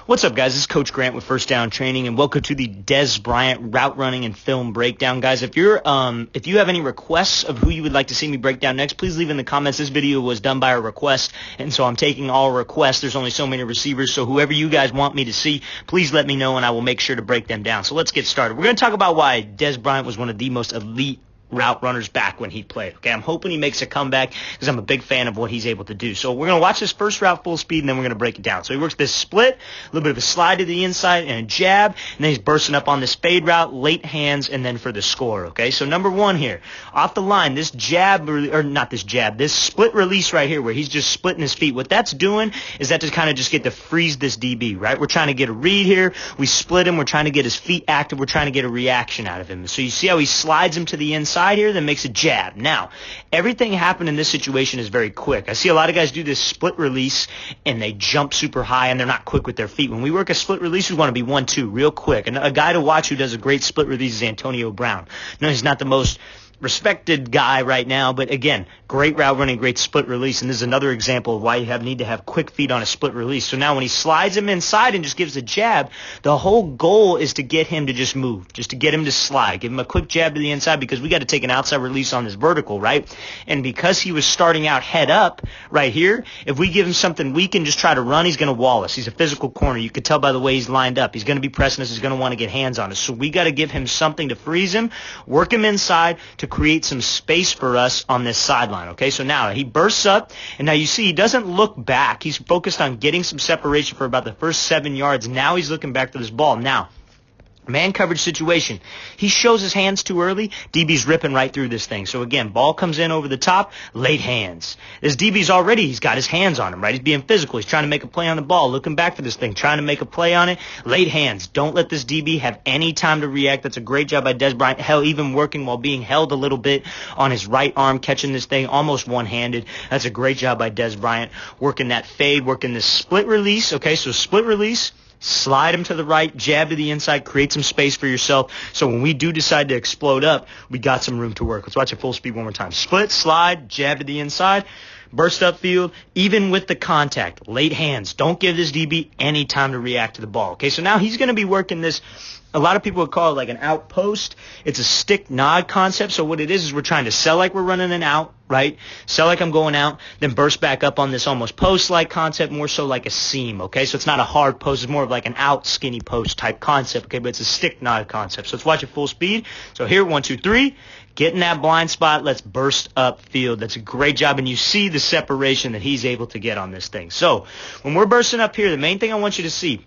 What's up, guys? This is Coach Grant with First Down Training, and welcome to the Dez Bryant route running and film breakdown, guys. If you have any requests of who you would like to see me break down next, please leave in the comments. This video was done by a request, and so I'm taking all requests. There's only so many receivers, so whoever you guys want me to see, please let me know, and I will make sure to break them down. So let's get started. We're going to talk about why Dez Bryant was one of the most elite route runners back when he played. Okay, I'm hoping he makes a comeback because I'm a big fan of what he's able to do. So we're going to watch this first route full speed, and then we're going to break it down. So he works this split, a little bit of a slide to the inside and a jab, and then he's bursting up on this fade route, late hands, and then for the score. Okay, so number one here, off the line, this jab, or not this jab, this split release right here where he's just splitting his feet. What that's doing is that to kind of just get to freeze this DB, right? We're trying to get a read here. We split him. We're trying to get his feet active. We're trying to get a reaction out of him. So you see how he slides him to the inside here, then makes a jab. Now, everything happened in this situation is very quick. I see a lot of guys do this split release, and they jump super high, and they're not quick with their feet. When we work a split release, we want to be 1-2 real quick. And a guy to watch who does a great split release is Antonio Brown. No, he's not the most respected guy right now, but again, great route running, great split release, and this is another example of why you need to have quick feet on a split release. So now when he slides him inside and just gives a jab, the whole goal is to get him to just move, just to get him to slide, give him a quick jab to the inside, because we got to take an outside release on this vertical, right? And because he was starting out head up right here, if we give him something weak and just try to run, he's going to wall us. He's a physical corner. You could tell by the way he's lined up. He's going to be pressing us. He's going to want to get hands on us. So we got to give him something to freeze him, work him inside to create some space for us on this sideline. Okay, so now he bursts up, and now you see he doesn't look back. He's focused on getting some separation for about the first 7 yards. Now he's looking back to this ball. Now, man coverage situation. He shows his hands too early. DB's ripping right through this thing. So again, ball comes in over the top, late hands. This DB's already, he's got his hands on him, right? He's being physical. He's trying to make a play on the ball, looking back for this thing, trying to make a play on it. Late hands. Don't let this DB have any time to react. That's a great job by Dez Bryant. Hell, even working while being held a little bit on his right arm, catching this thing almost one-handed. That's a great job by Dez Bryant. Working that fade, working this split release. Okay, so split release. Slide him to the right, jab to the inside, create some space for yourself. So when we do decide to explode up, we got some room to work. Let's watch it full speed one more time. Split, slide, jab to the inside, burst upfield, even with the contact. Late hands. Don't give this DB any time to react to the ball. Okay, so now he's going to be working this. A lot of people would call it like an outpost. It's a stick nod concept. So what it is we're trying to sell like we're running an out, right? Sell like I'm going out, then burst back up on this almost post-like concept, more so like a seam, okay? So it's not a hard post. It's more of like an out skinny post type concept, okay? But it's a stick nod concept. So let's watch it full speed. So here, 1, 2, 3. Get in that blind spot. Let's burst up field. That's a great job. And you see the separation that he's able to get on this thing. So when we're bursting up here, the main thing I want you to see,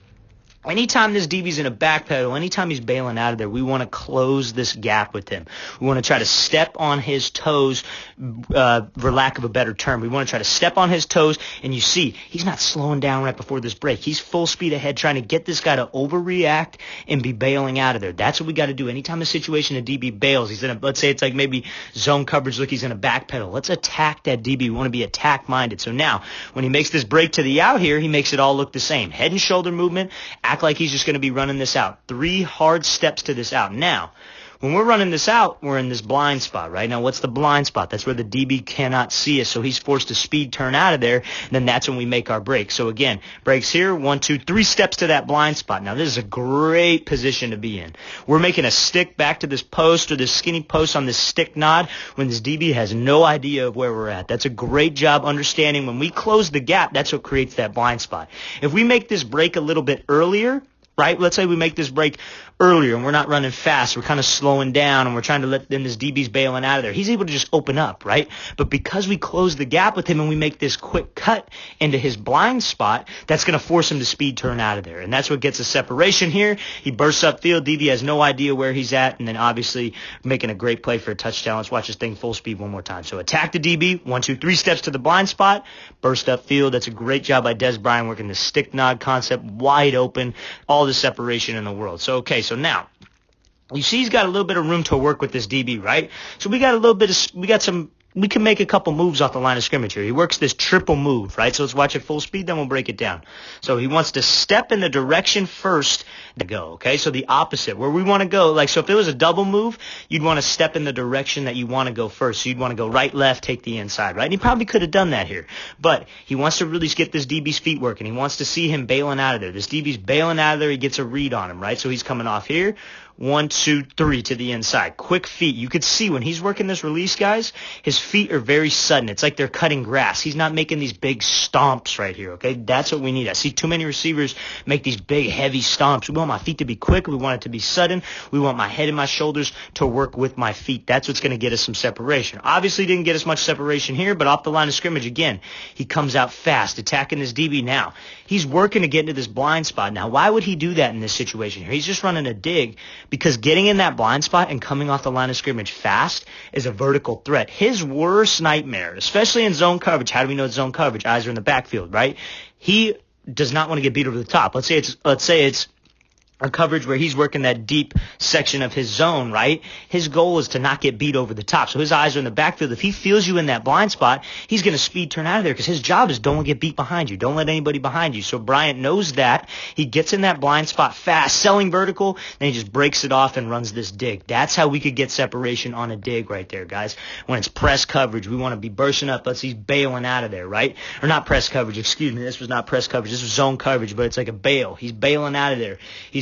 anytime this DB's in a back pedal, anytime he's bailing out of there, we want to close this gap with him. We want to try to step on his toes, for lack of a better term. We want to try to step on his toes, and you see he's not slowing down right before this break. He's full speed ahead trying to get this guy to overreact and be bailing out of there. That's what we got to do. Anytime a situation a DB bails, he's in a, let's say it's like maybe zone coverage, look, he's in a back pedal. Let's attack that DB. We want to be attack-minded. So now, when he makes this break to the out here, he makes it all look the same. Head and shoulder movement, act like he's just going to be running this out. 3 hard steps to this out. Now, when we're running this out, we're in this blind spot, right? Now, what's the blind spot? That's where the DB cannot see us, so he's forced to speed turn out of there, and then that's when we make our break. So again, breaks here, 1, 2, 3 steps to that blind spot. Now, this is a great position to be in. We're making a stick back to this post or this skinny post on this stick nod when this DB has no idea of where we're at. That's a great job understanding when we close the gap, that's what creates that blind spot. If we make this break a little bit earlier, right? Let's say we make this break earlier and we're not running fast. We're kind of slowing down and we're trying to let them, this DB's bailing out of there. He's able to just open up, right? But because we close the gap with him and we make this quick cut into his blind spot, that's going to force him to speed turn out of there. And that's what gets a separation here. He bursts upfield. DB has no idea where he's at. And then obviously making a great play for a touchdown. Let's watch this thing full speed one more time. So attack the DB. 1, 2, 3 steps to the blind spot. Burst upfield. That's a great job by Dez Bryant working the stick nod concept wide open. All the separation in the world. So, okay. So now, you see he's got a little bit of room to work with this DB, right? So we got some we can make a couple moves off the line of scrimmage here. He works this triple move, right? So let's watch it full speed, then we'll break it down. So he wants to step in the direction first to go, okay? So the opposite, where we want to go, like, so if it was a double move, you'd want to step in the direction that you want to go first. So you'd want to go right, left, take the inside, right? And he probably could have done that here. But he wants to really get this DB's feet working. He wants to see him bailing out of there. This DB's bailing out of there. He gets a read on him, right? So he's coming off here. 1, 2, 3 to the inside. Quick feet. You could see when he's working this release, guys, his feet are very sudden. It's like they're cutting grass. He's not making these big stomps right here, okay? That's what we need. I see too many receivers make these big, heavy stomps. We want my feet to be quick. We want it to be sudden. We want my head and my shoulders to work with my feet. That's what's going to get us some separation. Obviously didn't get us much separation here, but off the line of scrimmage, again, he comes out fast, attacking his DB now. He's working to get into this blind spot. Now, why would he do that in this situation here? He's just running a dig, because getting in that blind spot and coming off the line of scrimmage fast is a vertical threat. His worst nightmare, especially in zone coverage. How do we know it's zone coverage? Eyes are in the backfield, right? He does not want to get beat over the top. Let's say it's a coverage where he's working that deep section of his zone, right? His goal is to not get beat over the top. So his eyes are in the backfield. If he feels you in that blind spot, he's going to speed turn out of there, because his job is don't get beat behind you. Don't let anybody behind you. So Bryant knows that. He gets in that blind spot fast, selling vertical, then he just breaks it off and runs this dig. That's how we could get separation on a dig right there, guys. When it's press coverage, we want to be bursting up. Let's see, he's bailing out of there, right? Or not press coverage, excuse me. This was not press coverage. This was zone coverage, but it's like a bail. He's bailing out of there.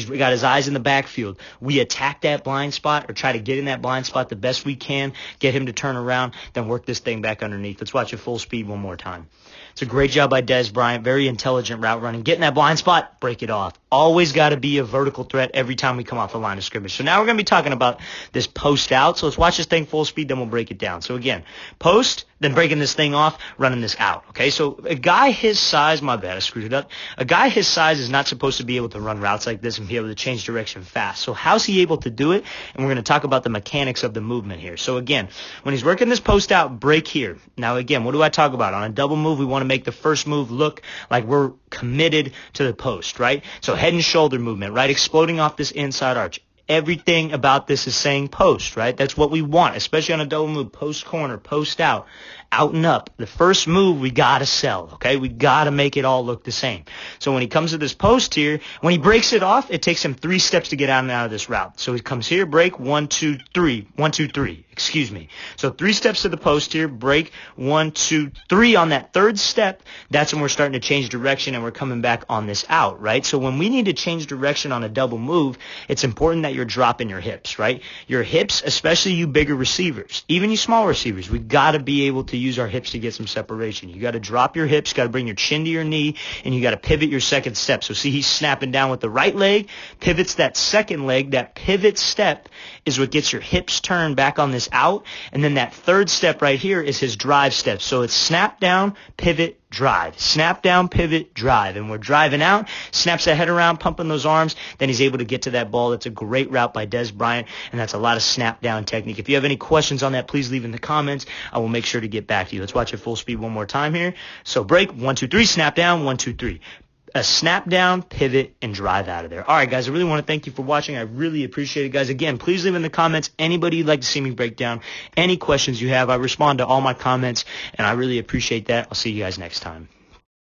We got his eyes in the backfield. We attack that blind spot, or try to get in that blind spot the best we can, get him to turn around, then work this thing back underneath. Let's watch it full speed one more time. It's a great job by Dez Bryant. Very intelligent route running. Get in that blind spot, break it off. Always got to be a vertical threat every time we come off the line of scrimmage. So now we're going to be talking about this post out. So let's watch this thing full speed, then we'll break it down. So again, post, then breaking this thing off, running this out. Okay, so a guy his size, my bad, I screwed it up. A guy his size is not supposed to be able to run routes like this and be able to change direction fast. So how's he able to do it? And we're going to talk about the mechanics of the movement here. So again, when he's working this post out, break here. Now again, what do I talk about? On a double move, we want to make the first move look like we're committed to the post, right? So head and shoulder movement, right? Exploding off this inside arch. Everything about this is saying post, right? That's what we want, especially on a double move. Post corner, post out and up. The first move we got to sell, okay? We got to make it all look the same. So when he comes to this post here, when he breaks it off, it takes him 3 steps to get out and out of this route. So he comes here, break, 1, 2, 3. 1, 2, 3. Excuse me. So 3 steps to the post here, break, 1, 2, 3. On that third step, that's when we're starting to change direction and we're coming back on this out, right? So when we need to change direction on a double move, it's important that you're dropping your hips, right? Your hips, especially you bigger receivers, even you small receivers, we got to be able to use our hips to get some separation. You got to drop your hips, got to bring your chin to your knee, and you got to pivot your second step. So see, he's snapping down with the right leg, pivots that second leg. That pivot step is what gets your hips turned back on this out, and then that third step right here is his drive step. So it's snap down, pivot, drive. Snap down, pivot, drive. And we're driving out, snaps that head around, pumping those arms, then he's able to get to that ball. That's a great route by Dez Bryant, and that's a lot of snap down technique. If you have any questions on that, please leave in the comments. I will make sure to get back to you. Let's watch it full speed one more time here. So break, 1, 2, 3, snap down, 1, 2, 3. A snap down, pivot, and drive out of there. All right, guys, I really want to thank you for watching. I really appreciate it, guys. Again, please leave in the comments anybody you'd like to see me break down, any questions you have. I respond to all my comments, and I really appreciate that. I'll see you guys next time.